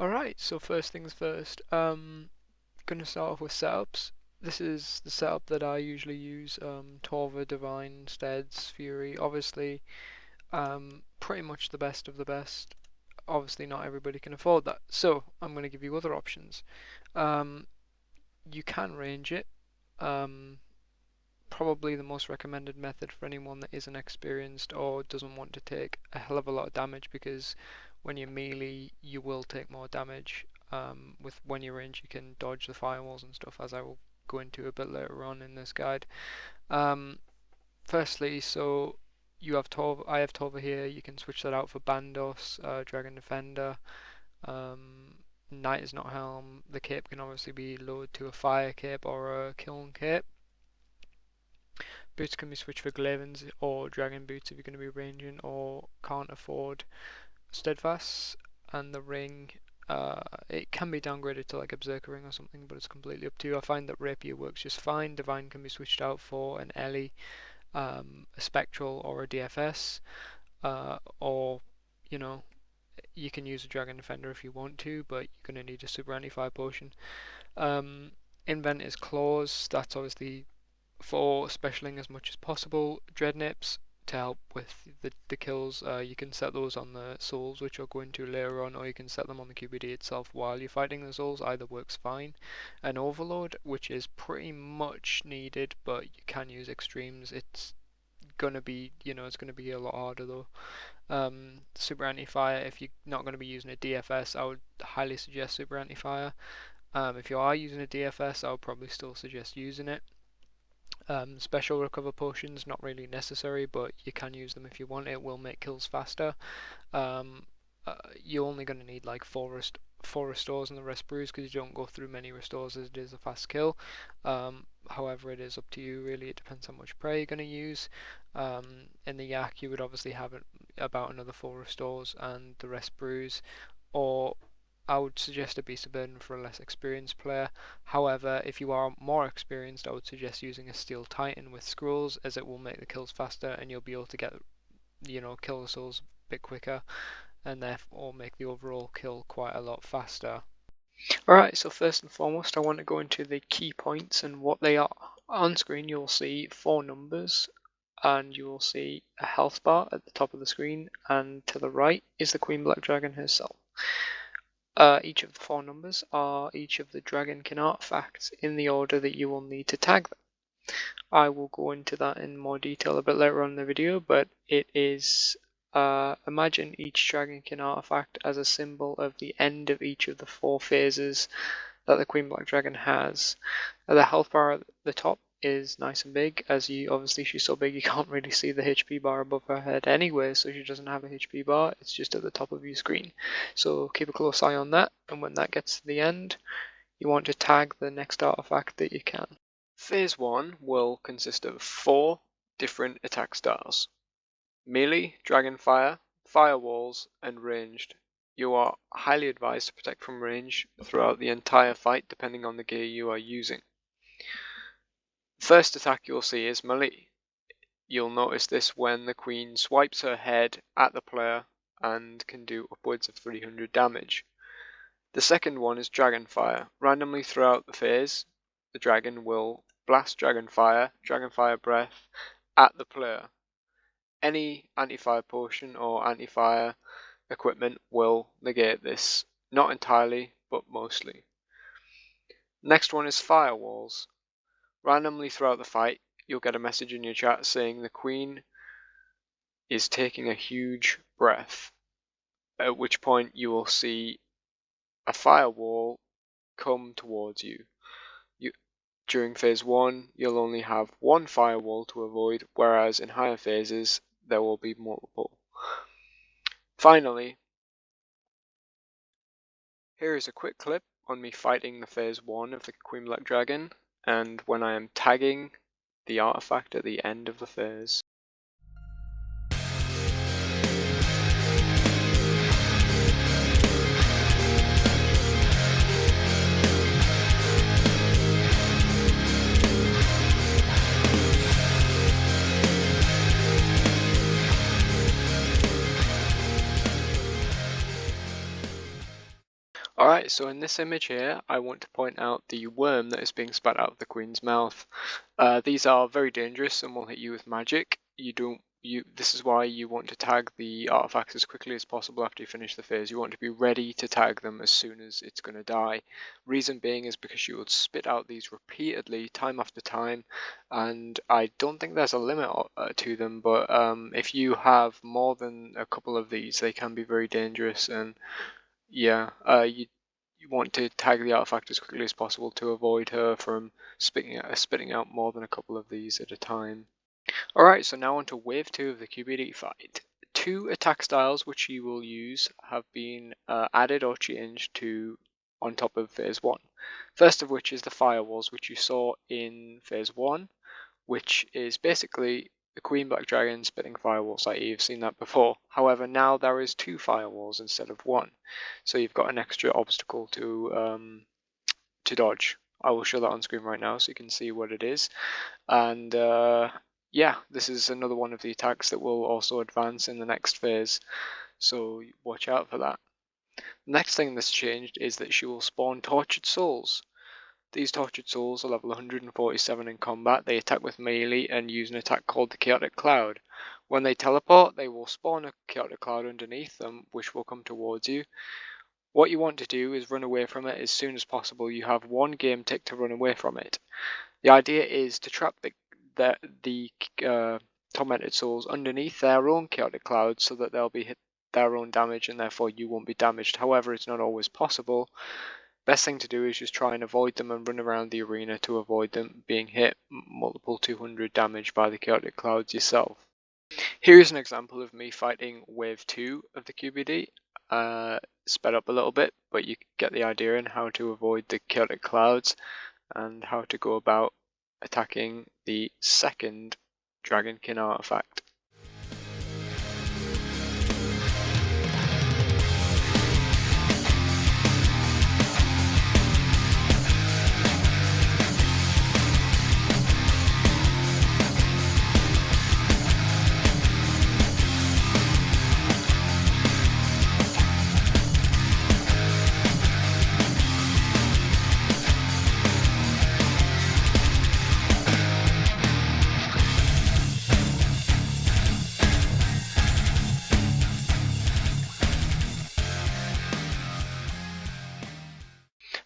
Alright, so first things first, gonna start off with setups. This is the setup that I usually use, Torva, Divine, Steads, Fury, obviously pretty much the best of the best. Obviously not everybody can afford that, so I'm gonna give you other options. You can range it. Probably the most recommended method for anyone that isn't experienced or doesn't want to take a hell of a lot of damage, because when you're melee you will take more damage. With when you range you can dodge the firewalls and stuff, as I will go into a bit later on in this guide. Firstly, so you have Torva, I have Torva here. You can switch that out for Bandos, Dragon Defender. Knight is not Helm. The cape can obviously be lowered to a fire cape or a kiln cape. Boots can be switched for Glavens or Dragon Boots if you're going to be ranging or can't afford Steadfast. And the ring, it can be downgraded to like a Berserker ring or something, but it's completely up to you. I find that Rapier works just fine. Divine can be switched out for an Ellie, a Spectral or a DFS, or you know, you can use a Dragon Defender if you want to, but you're going to need a Super Anti-Fire potion. Invent is Claws, that's obviously for specialing as much as possible. Dreadnips to help with the kills. You can set those on the souls, which I'll go into later on, or you can set them on the QBD itself while you're fighting the souls. Either works fine. An Overload, which is pretty much needed, but you can use extremes. It's gonna be, it's gonna be a lot harder though. Super Anti-Fire, if you're not going to be using a DFS, I would highly suggest Super Anti-Fire. If you are using a DFS, I would probably still suggest using it. Special recover potions, not really necessary, but you can use them if you want. It will make kills faster. You're only going to need like four restores and the rest brews, because you don't go through many restores as it is a fast kill. However, it is up to you really. It depends how much prey you're going to use. In the Yak you would obviously have about another 4 restores and the rest brews, or I would suggest a Beast of Burden for a less experienced player. However, if you are more experienced, I would suggest using a Steel Titan with scrolls, as it will make the kills faster and you'll be able to get, kill the souls a bit quicker, and therefore make the overall kill quite a lot faster. Alright, so first and foremost I want to go into the key points and what they are. On screen you'll see 4 numbers, and you will see a health bar at the top of the screen, and to the right is the Queen Black Dragon herself. Each of the 4 numbers are each of the Dragonkin artifacts in the order that you will need to tag them. I will go into that in more detail a bit later on in the video, but it is, imagine each Dragonkin artifact as a symbol of the end of each of the 4 phases that the Queen Black Dragon has. The health bar at the top is nice and big, as she's so big you can't really see the HP bar above her head anyway, so she doesn't have a HP bar, it's just at the top of your screen. So keep a close eye on that, and when that gets to the end, you want to tag the next artifact that you can. Phase 1 will consist of 4 different attack styles: melee, dragonfire, firewalls, and ranged. You are highly advised to protect from range throughout the entire fight, depending on the gear you are using. First attack you'll see is melee. You'll notice this when the Queen swipes her head at the player and can do upwards of 300 damage. The second one is Dragonfire. Randomly throughout the phase, the dragon will blast Dragonfire breath at the player. Any anti-fire potion or anti-fire equipment will negate this. Not entirely, but mostly. Next one is Firewalls. Randomly throughout the fight, you'll get a message in your chat saying the Queen is taking a huge breath, at which point you will see a firewall come towards you. During phase 1, you'll only have 1 firewall to avoid, whereas in higher phases there will be multiple. Finally, here is a quick clip on me fighting the phase 1 of the Queen Black Dragon, and when I am tagging the artifact at the end of the phase. so in this image here, I want to point out the worm that is being spat out of the queen's mouth. These are very dangerous and will hit you with magic. This is why you want to tag the artifacts as quickly as possible after you finish the phase. You want to be ready to tag them as soon as it's going to die. Reason being is because you will spit out these repeatedly, time after time, and I don't think there's a limit to them, but if you have more than a couple of these, they can be very dangerous, and yeah, you want to tag the artifact as quickly as possible to avoid her from spitting out more than a couple of these at a time. Alright, so now on to wave 2 of the QBD fight. 2 attack styles which you will use have been added or changed to on top of phase 1. First of which is the firewalls, which you saw in phase 1, which is basically the Queen Black Dragon spitting firewalls. Like you've seen that before. However, now there is 2 firewalls instead of 1, so you've got an extra obstacle to dodge. I will show that on screen right now so you can see what it is. And yeah, this is another one of the attacks that will also advance in the next phase, so watch out for that. The next thing that's changed is that she will spawn Tortured Souls. These Tortured Souls are level 147 in combat. They attack with melee and use an attack called the Chaotic Cloud. When they teleport, they will spawn a Chaotic Cloud underneath them, which will come towards you. What you want to do is run away from it as soon as possible. You have 1 game tick to run away from it. The idea is to trap the tormented souls underneath their own chaotic clouds so that they'll be hit their own damage and therefore you won't be damaged. However, it's not always possible. Best thing to do is just try and avoid them and run around the arena to avoid them being hit multiple 200 damage by the chaotic clouds yourself. Here's an example of me fighting wave 2 of the QBD. Sped up a little bit, but you get the idea on how to avoid the chaotic clouds and how to go about attacking the second Dragonkin artifact.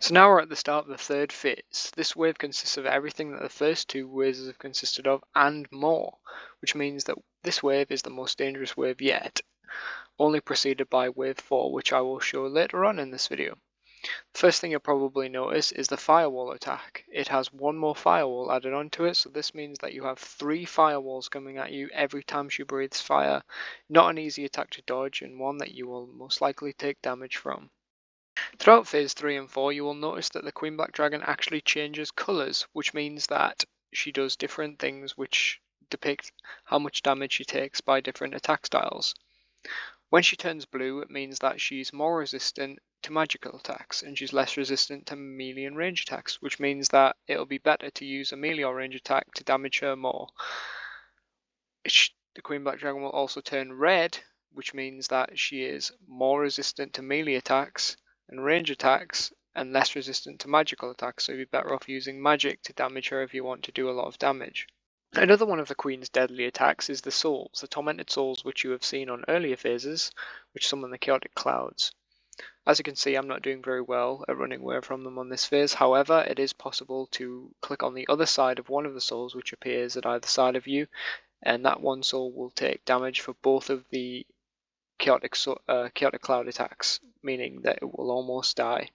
So now we're at the start of the third phase. This wave consists of everything that the first 2 waves have consisted of and more, which means that this wave is the most dangerous wave yet, only preceded by wave 4, which I will show later on in this video. The first thing you'll probably notice is the firewall attack. It has 1 more firewall added onto it, so this means that you have 3 firewalls coming at you every time she breathes fire. Not an easy attack to dodge, and one that you will most likely take damage from. Throughout phase 3 and 4, you will notice that the Queen Black Dragon actually changes colours, which means that she does different things which depict how much damage she takes by different attack styles. When she turns blue, it means that she's more resistant to magical attacks, and she's less resistant to melee and range attacks, which means that it'll be better to use a melee or range attack to damage her more. The Queen Black Dragon will also turn red, which means that she is more resistant to melee attacks and range attacks, and less resistant to magical attacks, so you'd be better off using magic to damage her if you want to do a lot of damage. Another one of the Queen's deadly attacks is the souls, the tormented souls which you have seen on earlier phases, which summon the chaotic clouds. As you can see, I'm not doing very well at running away from them on this phase. However, it is possible to click on the other side of one of the souls which appears at either side of you, and that one soul will take damage for both of the chaotic cloud attacks, meaning that it will almost die.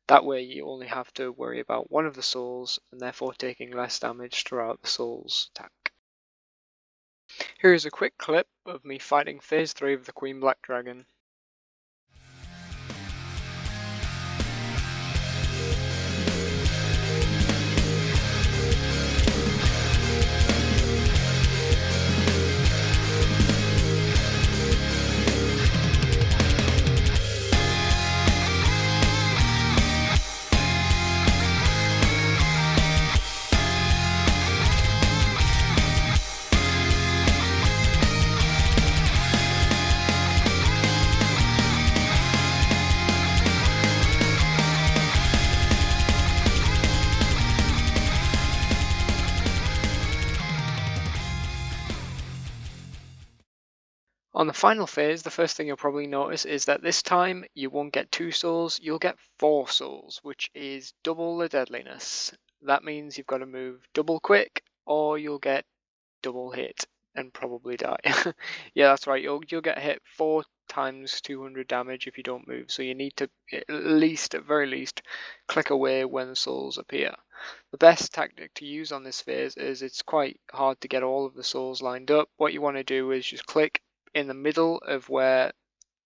That way you only have to worry about one of the souls and therefore taking less damage throughout the soul's attack. Here is a quick clip of me fighting phase 3 of the Queen Black Dragon. On the final phase, the first thing you'll probably notice is that this time you won't get 2 souls, you'll get 4 souls, which is double the deadliness. That means you've got to move double quick, or you'll get double hit and probably die. Yeah, that's right, you'll get hit 4 times 200 damage if you don't move, so you need to at very least, click away when the souls appear. The best tactic to use on this phase is it's quite hard to get all of the souls lined up. What you want to do is just click in the middle of where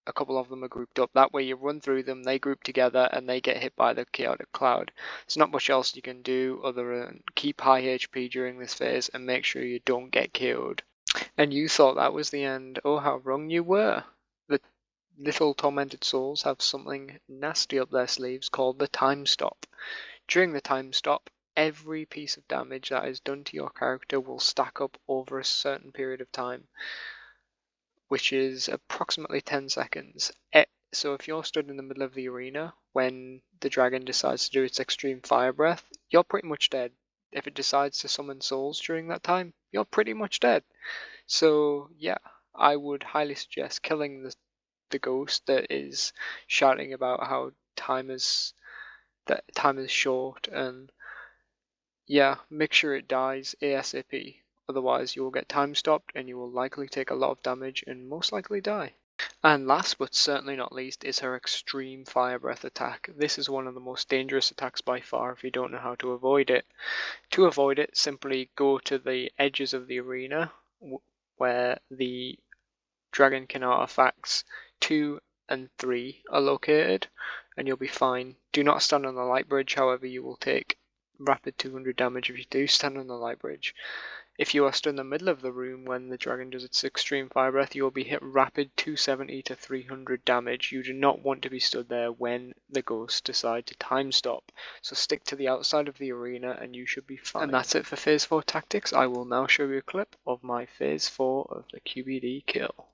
a couple of them are grouped up. That way you run through them, they group together, and they get hit by the chaotic cloud. There's not much else you can do other than keep high HP during this phase and make sure you don't get KO'd. And you thought that was the end. Oh, how wrong you were. The little tormented souls have something nasty up their sleeves called the time stop. During the time stop, every piece of damage that is done to your character will stack up over a certain period of time, which is approximately 10 seconds. So if you're stood in the middle of the arena when the dragon decides to do its extreme fire breath, you're pretty much dead. If it decides to summon souls during that time, you're pretty much dead. So yeah, I would highly suggest killing the ghost that is shouting about how time is short, and yeah, make sure it dies ASAP. Otherwise you will get time stopped and you will likely take a lot of damage and most likely die. And last but certainly not least is her extreme fire breath attack. This is one of the most dangerous attacks by far if you don't know how to avoid it. To avoid it, simply go to the edges of the arena where the Dragonkin artifacts 2 and 3 are located, and you'll be fine. Do not stand on the light bridge, however you will take rapid 200 damage if you do stand on the light bridge. If you are stood in the middle of the room when the dragon does its extreme fire breath, you will be hit rapid 270 to 300 damage. You do not want to be stood there when the ghosts decide to time stop. So stick to the outside of the arena and you should be fine. And that's it for Phase 4 tactics. I will now show you a clip of my Phase 4 of the QBD kill.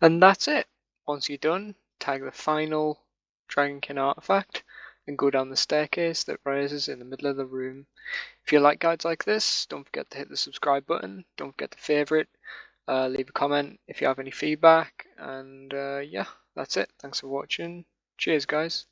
And that's it. Once you're done, tag the final Dragonkin artifact and go down the staircase that rises in the middle of the room. If you like guides like this, don't forget to hit the subscribe button, don't forget to favourite, leave a comment if you have any feedback, and yeah, that's it. Thanks for watching. Cheers guys.